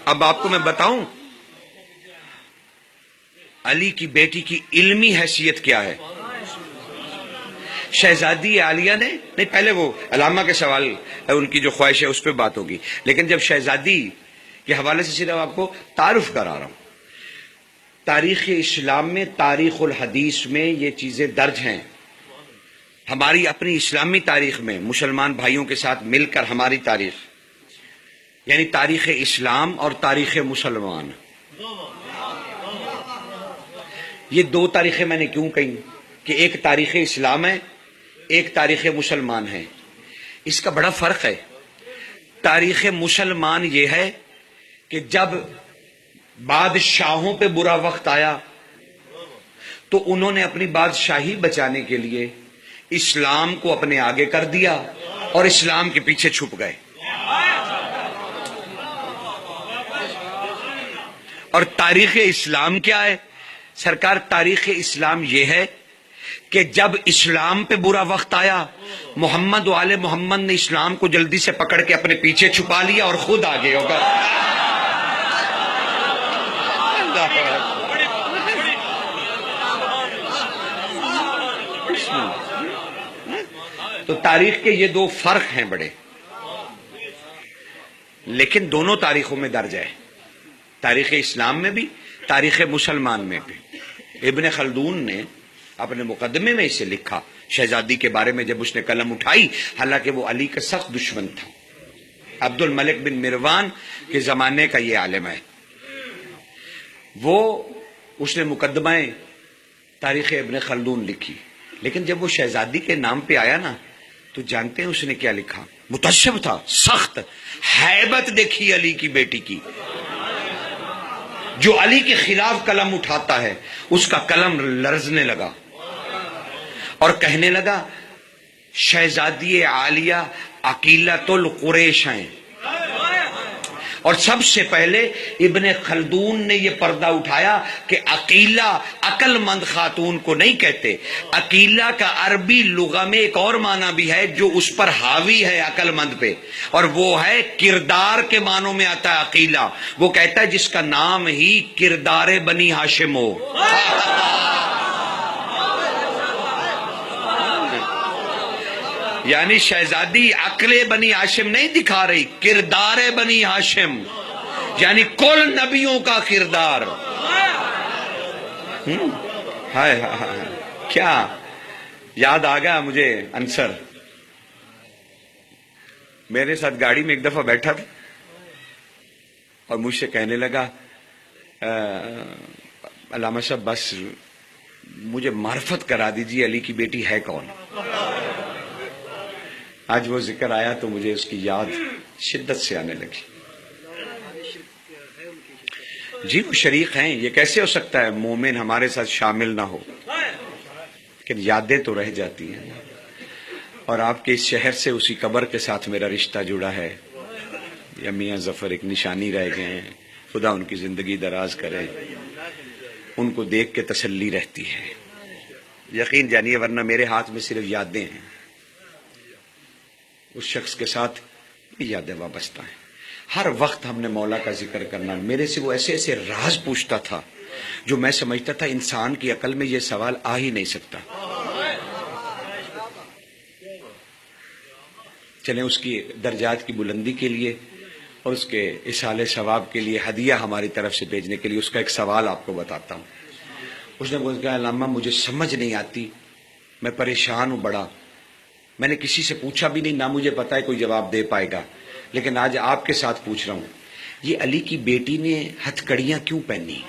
اب آپ کو میں بتاؤں علی کی بیٹی کی علمی حیثیت کیا ہے. شہزادی عالیہ نے نہیں، پہلے وہ علامہ کے سوال ان کی جو خواہش ہے اس پہ بات ہوگی، لیکن جب شہزادی کے حوالے سے صرف آپ کو تعارف کرا رہا ہوں. تاریخ اسلام میں، تاریخ الحدیث میں یہ چیزیں درج ہیں. ہماری اپنی اسلامی تاریخ میں مسلمان بھائیوں کے ساتھ مل کر ہماری تاریخ، یعنی تاریخ اسلام اور تاریخ مسلمان، یہ دو تاریخیں میں نے کیوں کہیں کہ ایک تاریخ اسلام ہے، ایک تاریخ مسلمان ہے. اس کا بڑا فرق ہے. تاریخ مسلمان یہ ہے کہ جب بادشاہوں پہ برا وقت آیا تو انہوں نے اپنی بادشاہی بچانے کے لیے اسلام کو اپنے آگے کر دیا اور اسلام کے پیچھے چھپ گئے. اور تاریخ اسلام کیا ہے سرکار؟ تاریخ اسلام یہ ہے کہ جب اسلام پہ برا وقت آیا، محمد و آل محمد نے اسلام کو جلدی سے پکڑ کے اپنے پیچھے چھپا لیا اور خود آگے ہوگا. تو تاریخ کے یہ دو فرق ہیں بڑے، لیکن دونوں تاریخوں میں درج ہے، تاریخ اسلام میں بھی، تاریخ مسلمان میں بھی. ابن خلدون نے اپنے مقدمے میں اسے لکھا شہزادی کے بارے میں، جب اس نے قلم اٹھائی، حالانکہ وہ علی کا سخت دشمن تھا. عبد الملک بن مروان کے زمانے کا یہ عالم ہے. وہ اس نے مقدمہ تاریخ ابن خلدون لکھی، لیکن جب وہ شہزادی کے نام پہ آیا نا تو جانتے ہیں اس نے کیا لکھا؟ متعصب تھا سخت. ہیبت دیکھی علی کی بیٹی کی. جو علی کے خلاف قلم اٹھاتا ہے اس کا قلم لرزنے لگا اور کہنے لگا شہزادی عالیہ عقیلۃ القریش ہیں. اور سب سے پہلے ابن خلدون نے یہ پردہ اٹھایا کہ عقیلہ عقل مند خاتون کو نہیں کہتے. عقیلہ کا عربی لغہ میں ایک اور معنی بھی ہے جو اس پر حاوی ہے عقل مند پہ، اور وہ ہے کردار کے معنوں میں آتا ہے عقیلہ. وہ کہتا ہے جس کا نام ہی کردار بنی ہاشم ہو. یعنی شہزادی عقل بنی ہاشم نہیں دکھا رہی، کردار بنی ہاشم، یعنی کل نبیوں کا کردار. ہائے ہائے، کیا یاد آ گیا مجھے انصر. میرے ساتھ گاڑی میں ایک دفعہ بیٹھا تھا اور مجھ سے کہنے لگا علامہ صاحب بس مجھے معرفت کرا دیجیے علی کی بیٹی ہے کون. آج وہ ذکر آیا تو مجھے اس کی یاد شدت سے آنے لگی. جی وہ شریک ہیں، یہ کیسے ہو سکتا ہے مومن ہمارے ساتھ شامل نہ ہو، لیکن یادیں تو رہ جاتی ہیں. اور آپ کے اس شہر سے اسی قبر کے ساتھ میرا رشتہ جڑا ہے. یا میاں ظفر ایک نشانی رہ گئے ہیں، خدا ان کی زندگی دراز کرے. ان کو دیکھ کے تسلی رہتی ہے، یقین جانیے، ورنہ میرے ہاتھ میں صرف یادیں ہیں. اس شخص کے ساتھ یادیں وابستہ ہیں. ہر وقت ہم نے مولا کا ذکر کرنا. میرے سے وہ ایسے ایسے راز پوچھتا تھا جو میں سمجھتا تھا انسان کی عقل میں یہ سوال آ ہی نہیں سکتا. چلیں اس کی درجات کی بلندی کے لیے اور اس کے اصالہ ثواب کے لیے ہدیہ ہماری طرف سے بھیجنے کے لیے اس کا ایک سوال آپ کو بتاتا ہوں. اس نے کہا علامہ مجھے سمجھ نہیں آتی، میں پریشان ہوں بڑا. میں نے کسی سے پوچھا بھی نہیں، نہ مجھے پتا ہے کوئی جواب دے پائے گا، لیکن آج آپ کے ساتھ پوچھ رہا ہوں. یہ علی کی بیٹی نے ہتھ کڑیاں کیوں پہنی؟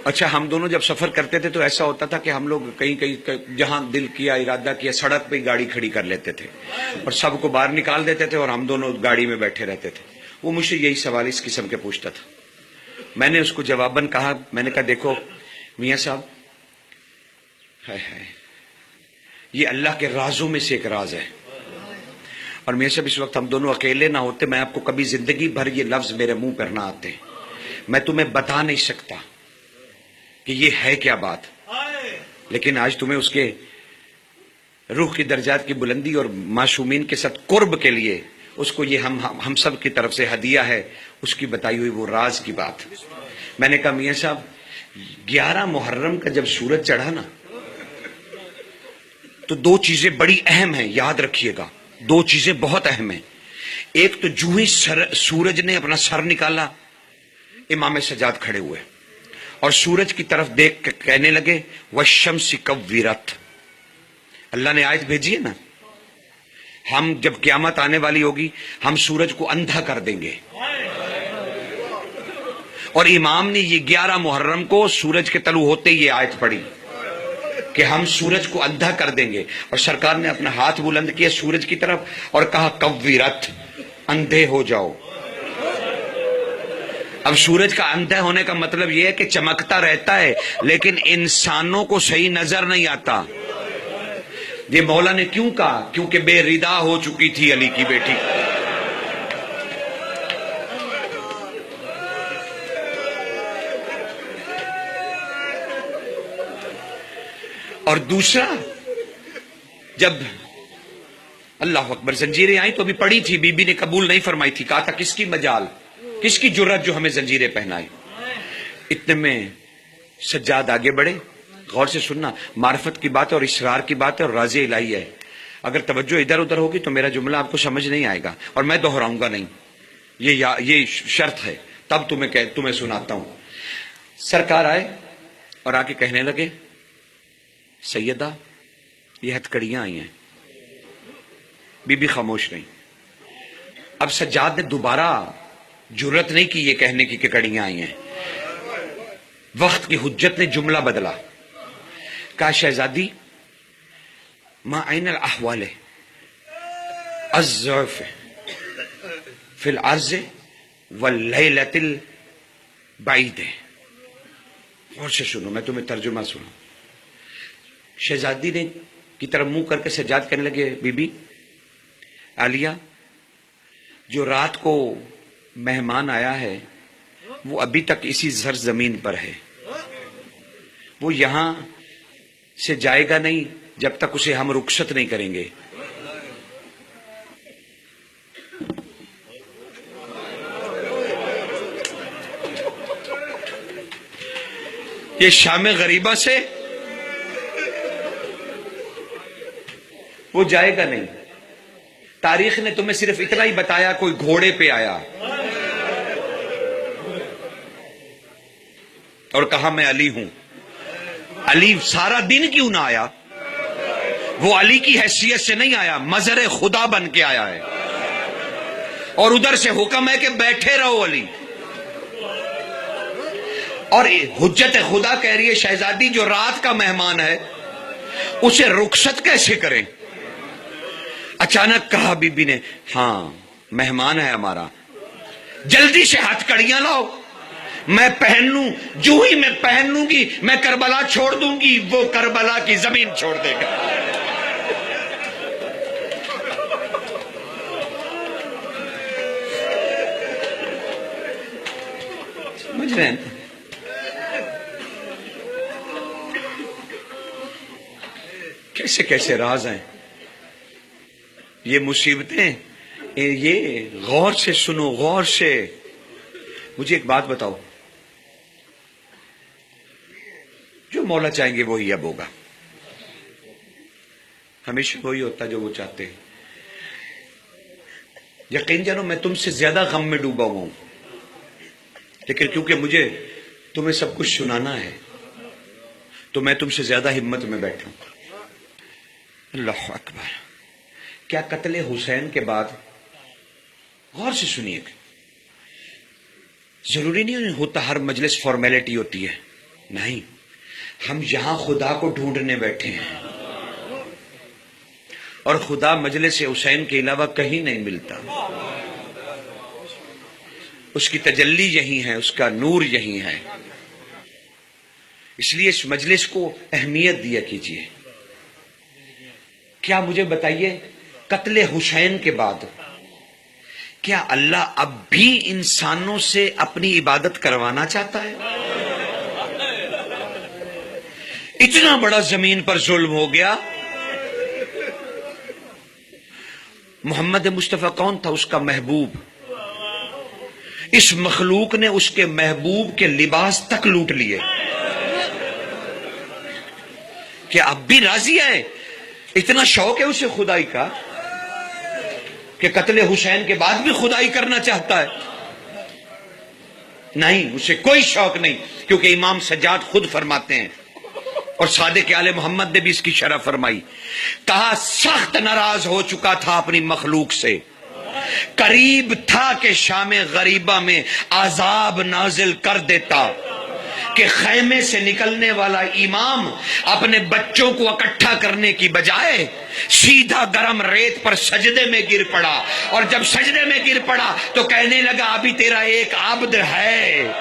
اچھا ہم دونوں جب سفر کرتے تھے تو ایسا ہوتا تھا کہ ہم لوگ کہیں کہیں جہاں دل کیا ارادہ کیا سڑک پہ ہی گاڑی کھڑی کر لیتے تھے اور سب کو باہر نکال دیتے تھے اور ہم دونوں گاڑی میں بیٹھے رہتے تھے. وہ مجھ سے یہی سوال اس قسم کے پوچھتا تھا. میں نے اس کو جواباً کہا، میں نے کہا دیکھو میاں صاحب، یہ اللہ کے رازوں میں سے ایک راز ہے. اور میاں صاحب اس وقت ہم دونوں اکیلے نہ ہوتے میں آپ کو کبھی زندگی بھر یہ لفظ میرے منہ پر نہ آتے. میں تمہیں بتا نہیں سکتا کہ یہ ہے کیا بات، لیکن آج تمہیں اس کے روح کی درجات کی بلندی اور معصومین کے ساتھ قرب کے لیے اس کو یہ ہم سب کی طرف سے ہدیہ ہے، اس کی بتائی ہوئی وہ راز کی بات۔ میں نے کہا میاں صاحب 11 محرم کا جب سورج چڑھا نا تو 2 چیزیں بڑی اہم ہیں، یاد رکھیے گا، 2 چیزیں بہت اہم ہیں۔ ایک تو جو ہی سورج نے اپنا سر نکالا، امام سجاد کھڑے ہوئے اور سورج کی طرف دیکھ کے کہنے لگے والشمس کورت۔ اللہ نے آیت بھیجی ہے نا، ہم جب قیامت آنے والی ہوگی ہم سورج کو اندھا کر دیں گے، اور امام نے یہ 11 محرم کو سورج کے طلوع ہوتے ہی یہ آیت پڑھی کہ ہم سورج کو اندھا کر دیں گے، اور سرکار نے اپنا ہاتھ بلند کیا سورج کی طرف اور کہا کورت، اندھے ہو جاؤ۔ اب سورج کا اندھا ہونے کا مطلب یہ ہے کہ چمکتا رہتا ہے لیکن انسانوں کو صحیح نظر نہیں آتا۔ یہ مولا نے کیوں کہا؟ کیونکہ بے ردا ہو چکی تھی علی کی بیٹی۔ اور دوسرا، جب اللہ اکبر زنجیریں آئیں تو ابھی پڑی تھی، بی بی نے قبول نہیں فرمائی تھی، کہا تھا کس کی مجال، کس کی جرت جو ہمیں زنجیریں پہنائے۔ اتنے میں سجاد آگے بڑھے، غور سے سننا، معرفت کی بات ہے اور اسرار کی بات ہے اور راز الہی ہے، اگر توجہ ادھر ادھر ہوگی تو میرا جملہ آپ کو سمجھ نہیں آئے گا اور میں دہراؤں گا نہیں، یہ شرط ہے، تب تمہیں سناتا ہوں۔ سرکار آئے اور آ کے کہنے لگے سیدہ یہ ہتھکڑیاں آئی ہیں۔ بی بی خاموش نہیں۔ اب سجاد نے دوبارہ جرت نہیں کی یہ کہنے کی کہ کڑیاں آئی ہیں، وقت کی حجت نے جملہ بدلا، کہا شہزادی ما عین الاحوال الضعف فی العرض واللیلۃ البعید۔ اور سے سنو، میں تمہیں ترجمہ سنوں۔ شہزادی نے کی طرف منہ کر کے سجاد کہنے لگے بی بی عالیہ، جو رات کو مہمان آیا ہے وہ ابھی تک اسی سرزمین پر ہے، وہ یہاں سے جائے گا نہیں جب تک اسے ہم رخصت نہیں کریں گے۔ یہ شام غریبہ سے وہ جائے گا نہیں۔ تاریخ نے تمہیں صرف اتنا ہی بتایا کوئی گھوڑے پہ آیا اور کہا میں علی ہوں۔ علی سارا دن کیوں نہ آیا؟ وہ علی کی حیثیت سے نہیں آیا، مظہر خدا بن کے آیا ہے، اور ادھر سے حکم ہے کہ بیٹھے رہو علی۔ اور حجت خدا کہہ رہی ہے شہزادی جو رات کا مہمان ہے اسے رخصت کیسے کریں؟ اچانک کہا بی بی نے ہاں مہمان ہے ہمارا، جلدی سے ہاتھ کڑیاں لاؤ، میں پہن لوں، جو ہی میں پہن لوں گی میں کربلا چھوڑ دوں گی، وہ کربلا کی زمین چھوڑ دے گا۔ سمجھ رہے ہیں؟ کیسے کیسے راز ہیں یہ مصیبتیں، یہ غور سے سنو، غور سے۔ مجھے ایک بات بتاؤ، جو مولا چاہیں گے وہی اب ہوگا، ہمیشہ وہی ہوتا جو وہ چاہتے ہیں۔ یقین جانو میں تم سے زیادہ غم میں ڈوبا ہوا ہوں، لیکن کیونکہ مجھے تمہیں سب کچھ سنانا ہے تو میں تم سے زیادہ ہمت میں بیٹھا ہوں۔ اللہ اکبر۔ کیا قتل حسین کے بعد، غور سے سنیے، ضروری نہیں ہوتا ہر مجلس فارمیلٹی ہوتی ہے، نہیں، ہم یہاں خدا کو ڈھونڈنے بیٹھے ہیں اور خدا مجلس حسین کے علاوہ کہیں نہیں ملتا، اس کی تجلی یہی ہے، اس کا نور یہی ہے، اس لیے اس مجلس کو اہمیت دیا کیجیے۔ کیا مجھے بتائیے قتل حسین کے بعد کیا اللہ اب بھی انسانوں سے اپنی عبادت کروانا چاہتا ہے؟ اتنا بڑا زمین پر ظلم ہو گیا، محمد مصطفیٰ کون تھا؟ اس کا محبوب. اس مخلوق نے اس کے محبوب کے لباس تک لوٹ لیے. کہ اب بھی راضی ہے؟ اتنا شوق ہے اسے خدائی کا کہ قتل حسین کے بعد بھی خدائی کرنا چاہتا ہے. نہیں، اسے کوئی شوق نہیں، کیونکہ امام سجاد خود فرماتے ہیں اور صادق آل محمد نے بھی اس کی شرح فرمائی، کہا سخت ناراض ہو چکا تھا اپنی مخلوق سے، قریب تھا کہ شام غریبہ میں عذاب نازل کر دیتا، کہ خیمے سے نکلنے والا امام اپنے بچوں کو اکٹھا کرنے کی بجائے سیدھا گرم ریت پر سجدے میں گر پڑا، اور جب سجدے میں گر پڑا تو کہنے لگا ابھی تیرا ایک عبد ہے